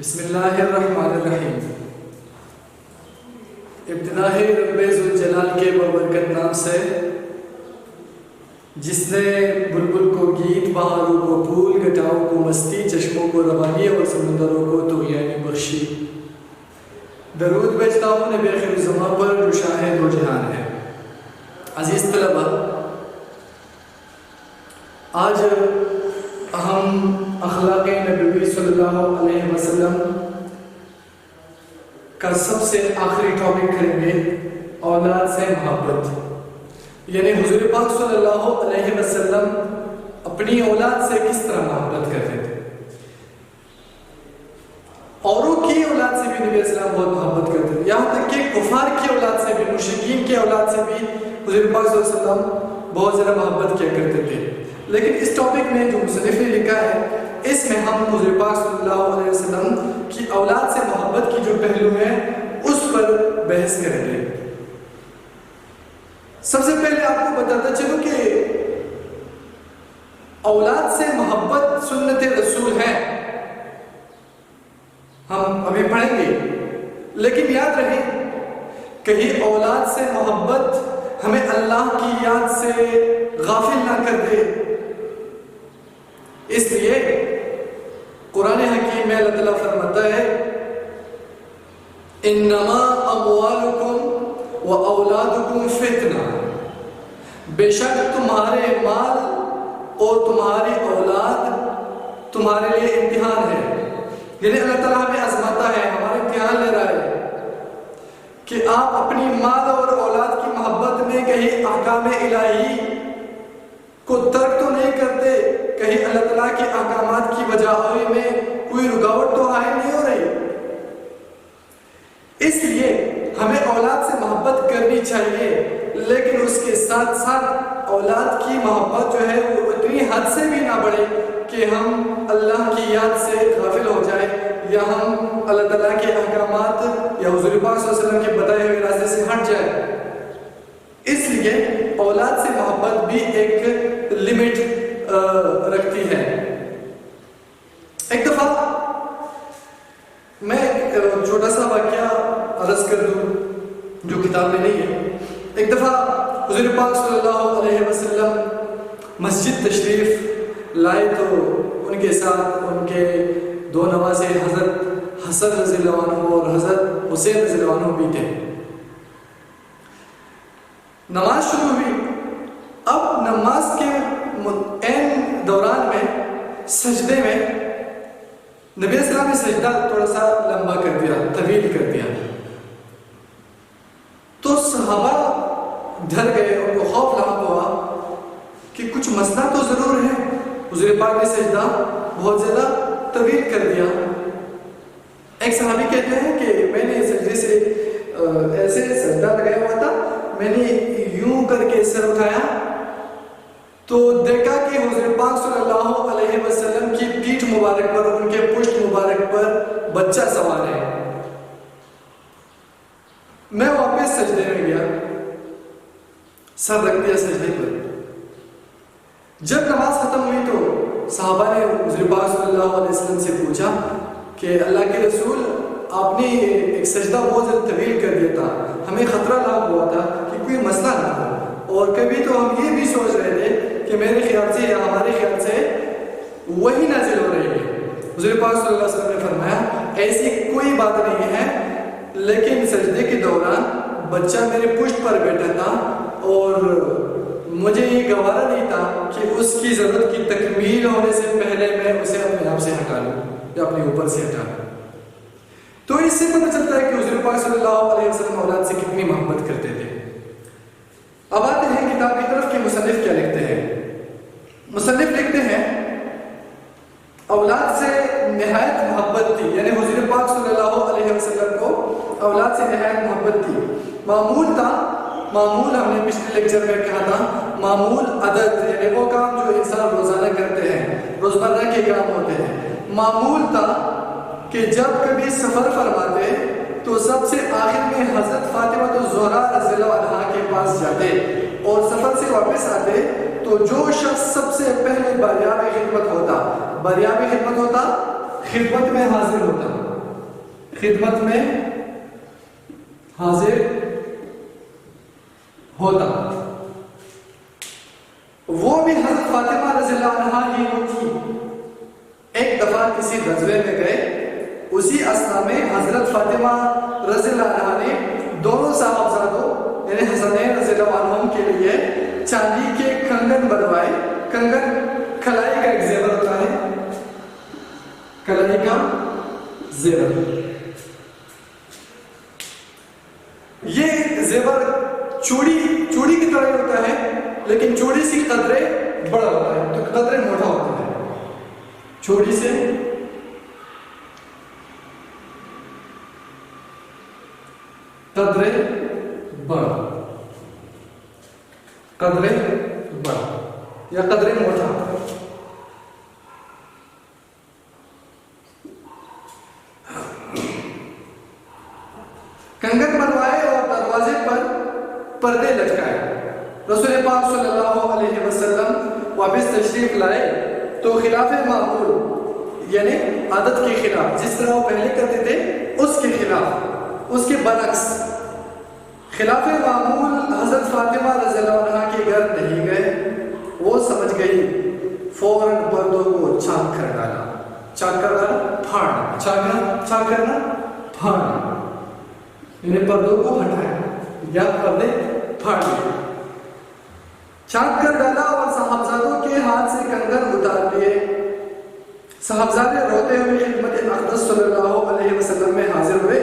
بسم اللہ الرحمن الرحیم۔ ابتدا ہے رب ذوالجلال کے بابرکت نام سے، جس نے بلبل کو گیت، بہاروں کو پھول، گٹاؤں کو مستی، چشموں کو روانی اور سمندروں کو طغیانی بخشی۔ درود بھیجتا ہوں نبی آخر الزمان پر جو شاہ دو جہان ہے۔ عزیز طلبہ، آج ہم اخلاق نبوی صلی اللہ علیہ وسلم کا سب سے آخری ٹاپک کریں گے، اولاد سے محبت، یعنی حضور پاک صلی اللہ علیہ وسلم اپنی اولاد سے کس طرح محبت کرتے تھے۔ اوروں کی اولاد سے بھی نبی اسلام بہت محبت کرتے تھے، یہاں تک کہ کفار کی اولاد سے بھی، مشرکین کی اولاد سے بھی حضور پاک صلی اللہ علیہ وسلم بہت زیادہ محبت کیا کرتے تھے۔ لیکن اس ٹاپک میں جو مصنف نے لکھا ہے، اس میں ہم حضور پاک صلی اللہ علیہ وسلم کی اولاد سے محبت کی جو پہلو ہے اس پر بحث کریں گے۔ سب سے پہلے آپ کو بتاتا چلوں کہ اولاد سے محبت سنت رسول ہے، ہم ابھی پڑھیں گے، لیکن یاد رہے کہیں اولاد سے محبت ہمیں اللہ کی یاد سے غافل نہ کر دے۔ اس لیے قرآن حکیم میں اللہ تعالیٰ فرماتا ہے، انما اموالکم و اولادکم فتنہ، بے شک تمہارے مال اور تمہاری اولاد تمہارے لیے امتحان ہے۔ یعنی اللہ تعالیٰ ہمیں آزماتا ہے، ہمارے امتحان لے رہا ہے کہ آپ اپنی مال اور اولاد کی محبت میں کہیں احکام الہی کو ترک تو نہیں کرتے، کہیں اللہ تعالیٰ کے احکامات کی بجائی میں کوئی رکاوٹ تو حائل نہیں ہو رہی۔ اس لیے ہمیں اولاد سے محبت کرنی چاہیے، لیکن اس کے ساتھ ساتھ اولاد کی محبت جو ہے وہ اتنی حد سے بھی نہ بڑھے کہ ہم اللہ کی یاد سے غافل ہو جائے، یا ہم اللہ تعالیٰ کے احکامات یا حضور پاک صلی اللہ علیہ وسلم کے بتائے ہوئے راستے سے ہٹ جائے۔ اس لیے اولاد سے محبت بھی ایک لمٹ رکھتی ہے۔ ایک دفعہ میں چھوٹا سا واقعہ عرض کر دوں جو کتاب میں نہیں ہے۔ ایک دفعہ حضور پاک صلی اللہ علیہ وسلم مسجد تشریف لائے تو ان کے ساتھ ان کے دو نواسے حضرت حسن رضی اللہ عنہ اور حضرت حسین رضی اللہ عنہ بھی تھے۔ نماز شروع ہوئی، اب نماز کے عین دوران میں سجدے میں نبی اسلام نے سجدہ تھوڑا سا لمبا کر دیا، طویل کر دیا، تو صحابہ ڈر گئے، ان کو خوف لاحق ہوا کہ کچھ مسئلہ تو ضرور ہے، حضور پاک نے سجدہ بہت زیادہ طویل کر دیا۔ ایک صحابی کہتے ہیں کہ میں نے سجدے سے ایسے سجدہ لگایا ہوا تھا، میں نے یوں کر کے سر اٹھایا تو دیکھا کہ حضور پاک صلی اللہ علیہ وسلم کی پیٹھ مبارک پر، ان کے پشت مبارک پر بچہ سوار ہے۔ میں واپس سجدے میں گیا، سر رکھ دیا سجدے پر۔ جب نماز ختم ہوئی تو صحابہ نے حضور پاک صلی اللہ علیہ وسلم سے پوچھا کہ اللہ کے رسول، آپ نے ایک سجدہ بہت زیادہ طویل کر دیا تھا، ہمیں خطرہ لاحق ہوا تھا کہ کوئی مسئلہ نہ ہو، اور کبھی تو ہم یہ بھی سوچ رہے تھے کہ میرے خیال سے یا ہمارے خیال سے وہی نازل ہو رہی ہے۔ حضور پاک صلی اللہ علیہ وسلم نے فرمایا ایسی کوئی بات نہیں ہے، لیکن سجدے کے دوران بچہ میرے پشت پر بیٹھا تھا اور مجھے یہ گوارا نہیں تھا کہ اس کی ضرورت کی تکمیل ہونے سے پہلے میں اسے اپنے آپ سے ہٹا لوں یا اپنے اوپر سے ہٹا لوں۔ تو اس سے پتہ چلتا ہے کہ حضور پاک صلی اللہ علیہ وسلم اولاد سے کتنی محبت کرتے تھے۔ اب آتے ہیں کتاب کی طرف کہ مصنف کیا لکھتے ہیں۔ مصنف لکھتے ہیں اولاد سے نہایت محبت تھی، یعنی حضور پاک صلی اللہ علیہ وسلم کو اولاد سے نہایت محبت تھی۔ معمول تھا، معمول ہم نے پچھلے لیکچر میں کہا تھا، معمول عدد یعنی وہ کام جو انسان روزانہ کرتے ہیں، روزمرہ کے کام ہوتے ہیں۔ معمول تھا کہ جب کبھی سفر فرماتے تو سب سے آخر میں حضرت فاطمہ الزہرا رضی اللہ عنہا کے پاس جاتے، اور سفر سے واپس آتے تو جو شخص سب سے پہلے باریاب خدمت ہوتا، خدمت میں حاضر ہوتا۔ خدمت میں حاضر ہوتا. وہ بھی حضرت فاطمہ رضی اللہ عنہا ہی وہ تھی. ایک دفعہ کسی غزوے میں گئے, اسی اثنا میں حضرت فاطمہ رضی اللہ عنہا نے دونوں صاحبزادوں یعنی حسنین رضی اللہ عنہم کے لیے چاندی کے کنگن بنوائے. کنگن کلائی کا ایک زیور ہوتا ہے, کلائی کا زیور. یہ زیور چوڑی کی طرح ہوتا ہے, لیکن چوڑی سے قدرے بڑا ہوتا ہے, تو قدرے موٹا ہوتا ہے. چوڑی سے قدرے بڑا, قدرے بڑا یا قدرے موٹا. کنگن بنوائے اور دروازے پر پردے لٹکائے. رسول پاک صلی اللہ علیہ وسلم واپس تشریف لائے تو خلاف معمول یعنی عادت کے خلاف, جس طرح وہ پہلے کرتے تھے اس کے خلاف, اس کے برعکس خلاف معمول حضرت فاطمہ رضی اللہ عنہا کے گھر نہیں گئے. وہ سمجھ گئی, فوراً پردوں کو چاک کر ڈالا. چاک کر ڈالا, پھاڑنا. چاک کرنا, پھاڑنا, انہیں پردوں کو ہٹایا یا پردے پھاڑ لیے. چاک کر ڈالا اور صاحبزادوں کے ہاتھ سے کنگن اتار لیے. صاحبزادے روتے ہوئے خدمت اقدس صلی اللہ علیہ وسلم میں حاضر ہوئے.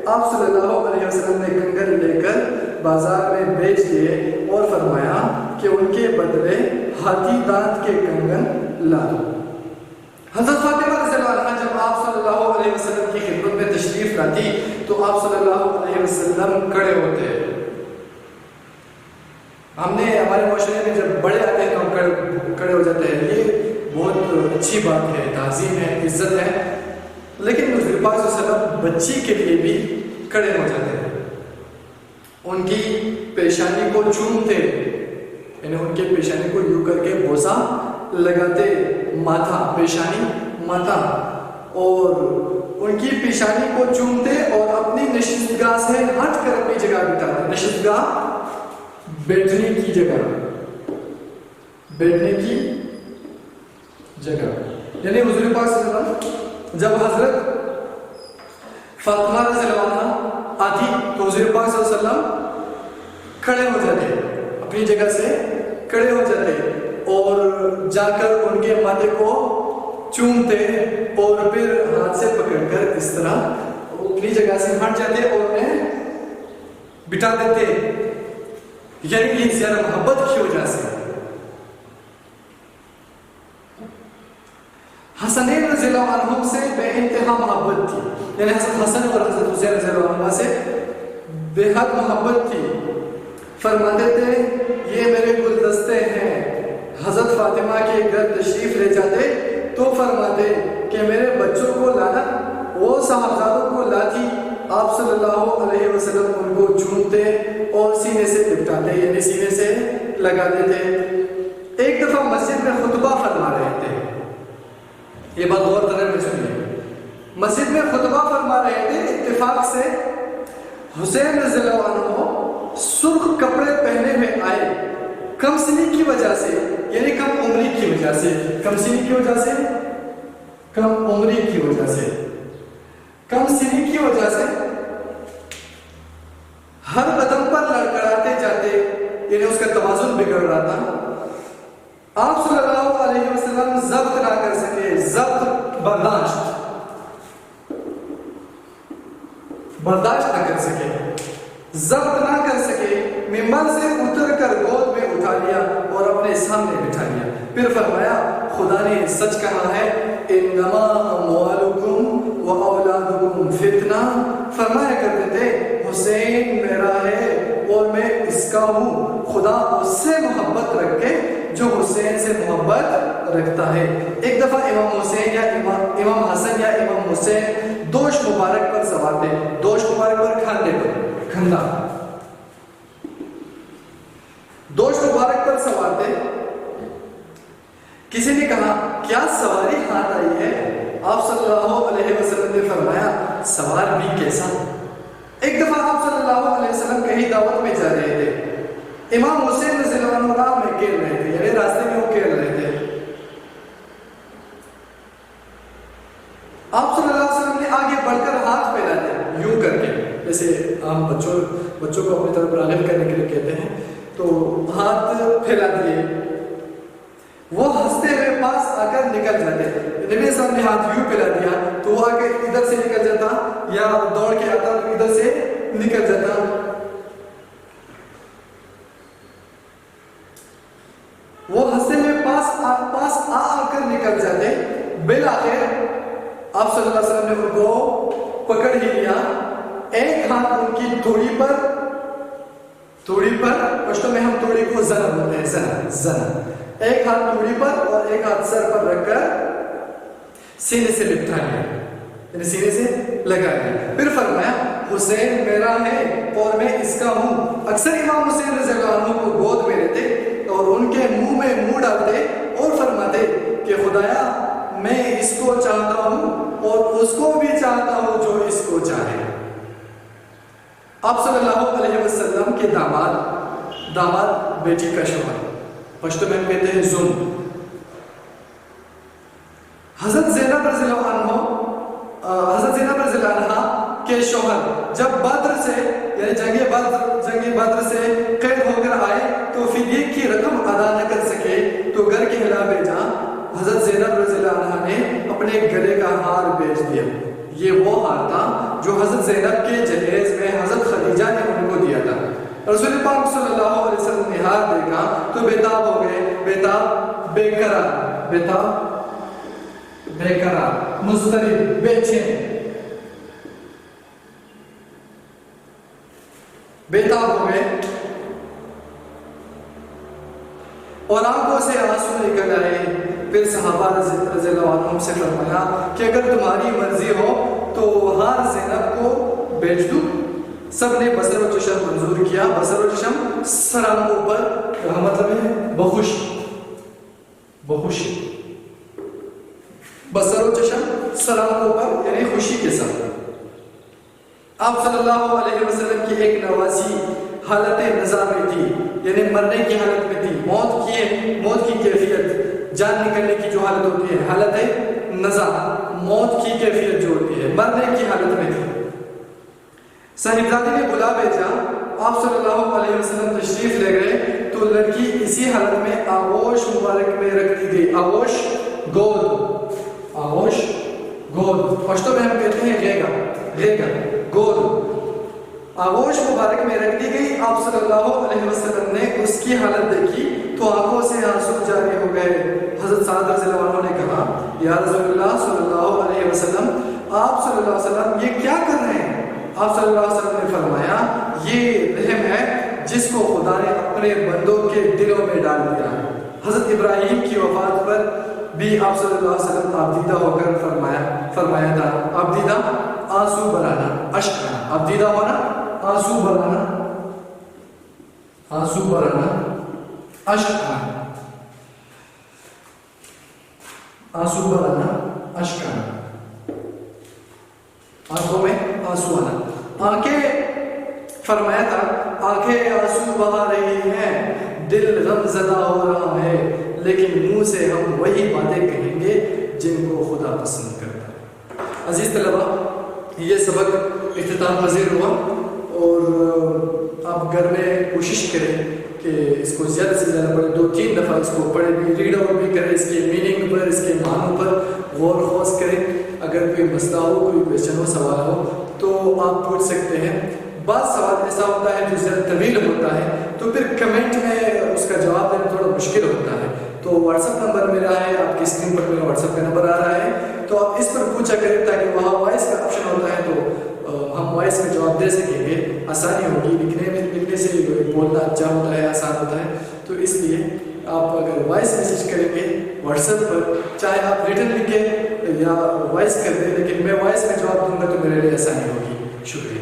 آپ صلی اللہ علیہ وسلم نے کنگن لے کر بازار میں بیچ دیے اور فرمایا کہ ان کے بدلے ہاتھی دانت کے کنگن لا دو. حضرت فاطمہ رضی اللہ عنہا جب آپ صلی اللہ علیہ وسلم کی خدمت میں تشریف لاتی تو آپ صلی اللہ علیہ وسلم کھڑے ہوتے. ہم نے ہمارے معاشرے میں جب بڑے آتے ہیں تو ہم کھڑے ہو جاتے ہیں, یہ بہت اچھی بات ہے, تعظیم ہے, عزت ہے. لیکن حضور پاک صلی اللہ علیہ وسلم بچی کے لیے بھی کھڑے ہو جاتے ہیں, ان کی پیشانی کو چومتے, یعنی ان کے پیشانی کو یوں کر کے بوسہ لگاتے, ماتھا, پیشانی, ماتھا, اور ان کی پیشانی کو چومتے اور اپنی نشستگاہ سے ہٹ کر اپنی جگہ بٹھاتے. نشستگاہ بیٹھنے کی جگہ, بیٹھنے کی جگہ, یعنی حضور پاک صلی اللہ علیہ وسلم جب حضرت فاطمہ رضی اللہ عنہا آتی تو حضور پاک صلی اللہ علیہ وسلم کھڑے ہو جاتے, اپنی جگہ سے کھڑے ہو جاتے اور جا کر ان کے ماتھے کو چومتے اور پھر ہاتھ سے پکڑ کر اس طرح اپنی جگہ سے ہٹ جاتے اور انہیں بٹھا دیتے, یعنی کہ زیادہ محبت کی وجہ سے. حسنین رضی اللہ عنہم سے بے انتہا محبت تھی, یعنی حضرت حسن اور حضرت حسین رضی اللہ عنہ سے بے حد محبت تھی. فرماتے تھے یہ میرے گلدستے ہیں. حضرت فاطمہ کے گھر تشریف لے جاتے تو فرماتے کہ میرے بچوں کو لانا. وہ صاحبزادوں کو لاتی, آپ صلی اللہ علیہ وسلم ان کو چومتے اور سینے سے لپٹاتے, یعنی سینے سے لگا دیتے. ایک دفعہ مسجد میں خطبہ فرما رہے تھے, یہ بات غور کرنے میں سنیے. مسجد میں خطبہ فرما رہے تھے, اتفاق سے حسین رضی اللہ عنہ سرخ کپڑے پہنے ہوئے آئے, کم سنی کی وجہ سے, یعنی کم عمری کی وجہ سے. کم سنی کی وجہ سے, کم عمری کی وجہ سے, کم سنی کی وجہ سے ہر قدم پر لڑکڑاتے جاتے, یعنی اس کا توازن بگڑ رہا تھا. آپ صلی اللہ علیہ وسلم ضبط نہ کر سکے, ضبط برداشت نہ کر سکے, ضبط نہ کر سکے, ممبر سے اتر کر گود میں اٹھا لیا اور اپنے سامنے بٹھا لیا. پھر فرمایا خدا نے سچ کہا ہے, انما اموالکم و اولادکم فتنہ. فرمایا کرتے تھے حسین میرا ہے اور میں اس کا ہوں. خدا اس سے محبت رکھ کے جو حسین سے محبت رکھتا ہے. ایک دفعہ امام حسین یا امام حسن یا امام حسین دوش مبارک پر سوار تھے. دوش مبارک پر کھاندے پر, کھندا, دوش مبارک پر سوار تھے. کسی نے کہا کیا سواری ہاتھ آئی ہے؟ آپ صلی اللہ علیہ وسلم نے فرمایا سوار بھی کیسا؟ ایک دفعہ آپ صلی اللہ علیہ وسلم کہیں دعوت میں جا رہے تھے، امام حسین رضی اللہ عنہ راہ میں کھیل رہے تھے، یعنی راستے میں وہ کھیل رہے تھے. آپ صلی اللہ علیہ وسلم نے آگے بڑھ کر ہاتھ پھیلا دیا یوں کر کے، جیسے ہم بچوں کو اپنی طرف راغب کرنے کے لیے کہتے ہیں، تو ہاتھ پھیلا دیے. وہ ہنستے ہوئے پاس آ کر نکل جاتے. نبی صاحب نے ہاتھ یوں پھیلا دیا تو وہ آگے ادھر سے نکل جاتا یا دوڑ کے آتا تو ادھر سے نکل جاتا. وہ ہنستے ہوئے پاس آ کر نکل جاتے. بالآخر آپ صلی اللہ علیہ وسلم نے ان کو پکڑ ہی لیا. ایک ہاتھ ان کی تھوڑی پر پشتو میں ہم تھوڑی کو زنا بولتے ہیں، زنا. ایک ہاتھ تھوڑی پر اور ایک ہاتھ سر پر رکھ کر سینے سے لپٹا لیا، یعنی سینے سے لگا لیا. پھر فرمایا حسین میرا ہے اور میں اس کا ہوں. اکثر امام حسین رضی اللہ عنہ کو گود میں لیتے اور ان کے منہ میں منہ ڈالتے اور فرماتے کہ خدایا میں اس کو چاہتا ہوں اور اس کو بھی چاہتا ہوں جو اس کو چاہے. آپ صلی اللہ علیہ وسلم کے داماد بیٹی کا شوہر، پشتو میں کہتے ہیں زم. حضرت زینب رضی اللہ عنہ کے شوہر جب بدر سے یعنی جنگ بدر سے قید ہو کر آئے تو فدیے کی رقم ادا نہ کر سکے تو گھر کے ہلا بھیجا. حضرت زینب رضی اللہ عنہ نے اپنے گلے کا ہار بیچ دیا. یہ وہ ہار تھا جو حضرت زینب کے جہیز میں حضرت خدیجہ نے ان کو دیا تھا. رسول پاک صلی اللہ علیہ وسلم نے ہار دیکھا تو بےتاب ہو گئے. بے قرار مضطرب بے چین بےتاب ہو گئے اور آنکھوں سے آنسو نکل آئے. پھر صحابہ رضی اللہ عنہم سے فرمایا کہ اگر تمہاری مرضی ہو تو ہار زینب کو بیچ دوں. سب نے بصر و چشم منظور کیا. بصر و چشم سرانگوں پر مطلب ہے بخوش بصر و چشم سرانگوں پر یعنی خوشی کے ساتھ. آپ صلی اللہ علیہ وسلم کی ایک نواسی حالت نزا میں تھی، یعنی مرنے کی حالت میں تھی. موت کی کیفیت، جان نکلنے کی جو حالت ہوتی ہے حالت نزا، موت کی کیفیت جو ہوتی ہے، مرنے کی حالت میں تھی. صاحبزادی نے بلا بھیجا. آپ صلی اللہ علیہ وسلم تشریف لے گئے تو لڑکی اسی حالت میں آغوش مبارک میں رکھ دی گئی. آغوش گود پشتو میں ہم کہتے ہیں ریگا گود. آغوش مبارک میں رکھ دی گئی. آپ صلی اللہ علیہ وسلم نے اس کی حالت دیکھی تو آنکھوں سے آنسو جاری ہو گئے. حضرت سعد رضی اللہ عنہ نے کہا یا رسول اللہ صلی اللہ علیہ وسلم، آپ صلی اللہ علیہ وسلم یہ کیا کر رہے ہیں؟ آپ صلی اللہ علیہ وسلم نے فرمایا یہ رحم ہے جس کو خدا نے اپنے بندوں کے دلوں میں ڈال دیا. حضرت ابراہیم کی وفات پر بھی آپ صلی اللہ علیہ وسلم آبدیدہ ہو کر فرمایا تھا آبدیدہ آنسو برانا اشک آنا. آبدیدہ ہونا آنسو برانا اشک آنا. آنسو برانا اشک آنا، آنکھوں میں آنسو آنا. فرمایا تھا آنکھیں آنسو بہا رہی ہیں، دل غم زدہ ہو رہا ہے، لیکن منہ سے ہم وہی باتیں کہیں گے جن کو خدا پسند کرتا ہے. عزیز طلبہ، یہ سبق اختتام پذیر ہوا اور آپ گھر میں کوشش کریں کہ اس کو زیادہ سے زیادہ پڑھیں. 2-3 دفعہ اس کو پڑھیں بھی، ریڈ آؤٹ بھی کریں، اس کے میننگ پر، اس کے معنوں پر غور و خوض کریں. اگر کوئی مسئلہ ہو، کوئی کویشچن ہو، سوال ہو تو آپ پوچھ سکتے ہیں. بعض سوال ایسا ہوتا ہے جو زیادہ طویل ہوتا ہے تو پھر کمنٹ میں اس کا جواب دینا تھوڑا مشکل ہوتا ہے. تو واٹس ایپ نمبر میرا ہے، آپ کی اسکرین پر میرا واٹس ایپ کا نمبر آ رہا ہے، تو آپ اس پر پوچھا کریں تاکہ وہاں وائس کا آپشن ہوتا ہے تو ہم وائس میں جواب دے سکیں گے. آسانی ہوگی، لکھنے سے بولنا اچھا ہوتا ہے، آسان ہوتا ہے. تو اس لیے آپ اگر وائس میسیج کریں گے واٹس ایپ پر، چاہے آپ ریٹن لکھیں یا وائس کر دیں، لیکن میں وائس میں جواب دوں گا تو میرے لیے آسانی ہوگی. شکریہ.